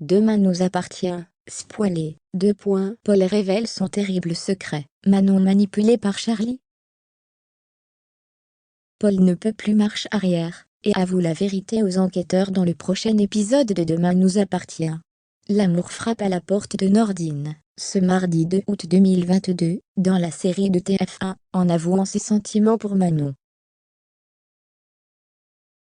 Demain nous appartient, spoilé, Paul révèle son terrible secret, Manon manipulée par Charlie. Paul ne peut plus marche arrière, et avoue la vérité aux enquêteurs dans le prochain épisode de Demain nous appartient. L'amour frappe à la porte de Nordine, ce mardi 2 août 2022, dans la série de TF1, en avouant ses sentiments pour Manon.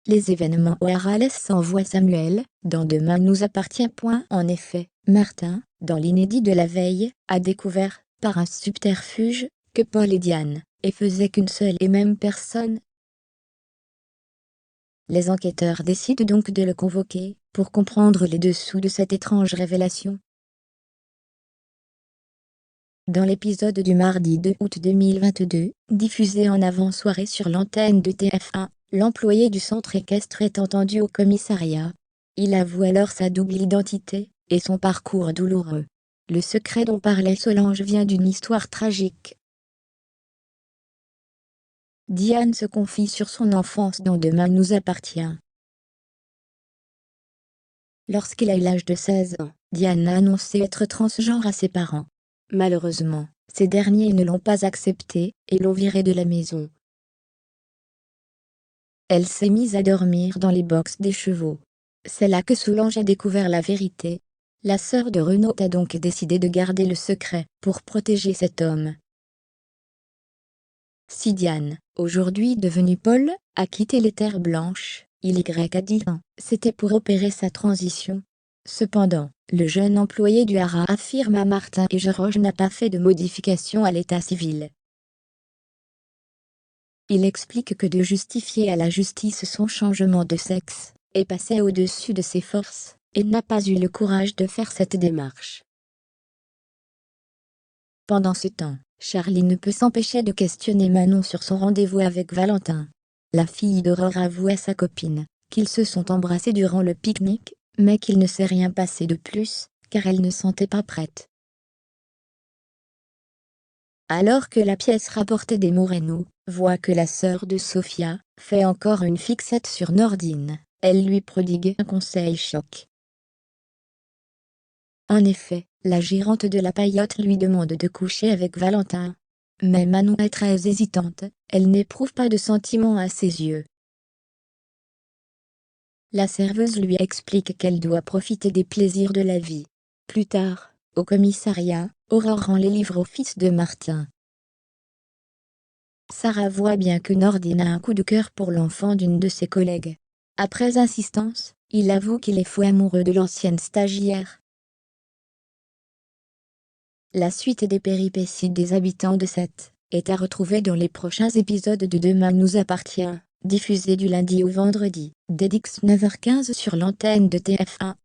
Les événements au Harales envoient Samuel, dans Demain nous appartient. En effet, Martin, dans l'inédit de la veille, a découvert, par un subterfuge, que Paul et Diane, faisaient qu'une seule et même personne. Les enquêteurs décident donc de le convoquer, pour comprendre les dessous de cette étrange révélation. Dans l'épisode du mardi 2 août 2022, diffusé en avant-soirée sur l'antenne de TF1, l'employé du centre équestre est entendu au commissariat. Il avoue alors sa double identité, et son parcours douloureux. Le secret dont parlait Solange vient d'une histoire tragique. Diane se confie sur son enfance dans Demain nous appartient. Lorsqu'il a eu l'âge de 16 ans, Diane a annoncé être transgenre à ses parents. Malheureusement, ces derniers ne l'ont pas accepté, et l'ont virée de la maison. Elle s'est mise à dormir dans les boxes des chevaux. C'est là que Solange a découvert la vérité. La sœur de Renaud a donc décidé de garder le secret, pour protéger cet homme. Si Diane, aujourd'hui devenu Paul, a quitté les terres blanches, il a dit c'était pour opérer sa transition. Cependant, le jeune employé du Hara affirme à Martin que Georges n'a pas fait de modification à l'état civil. Il explique que de justifier à la justice son changement de sexe, est passé au-dessus de ses forces, et n'a pas eu le courage de faire cette démarche. Pendant ce temps, Charlie ne peut s'empêcher de questionner Manon sur son rendez-vous avec Valentin. La fille d'Aurore avoue à sa copine, qu'ils se sont embrassés durant le pique-nique, mais qu'il ne s'est rien passé de plus, car elle ne sentait pas prête. Alors que la pièce rapportait des Moreno, voit que la sœur de Sofia, fait encore une fixette sur Nordine, elle lui prodigue un conseil choc. En effet, la gérante de la Paillote lui demande de coucher avec Valentin. Mais Manon est très hésitante, elle n'éprouve pas de sentiments à ses yeux. La serveuse lui explique qu'elle doit profiter des plaisirs de la vie. Plus tard, au commissariat, Aurore rend les livres au fils de Martin. Sarah voit bien que Nordine a un coup de cœur pour l'enfant d'une de ses collègues. Après insistance, il avoue qu'il est fou amoureux de l'ancienne stagiaire. La suite des péripéties des habitants de cette est à retrouver dans les prochains épisodes de Demain nous appartient, diffusés du lundi au vendredi, dès 9h15 sur l'antenne de TF1.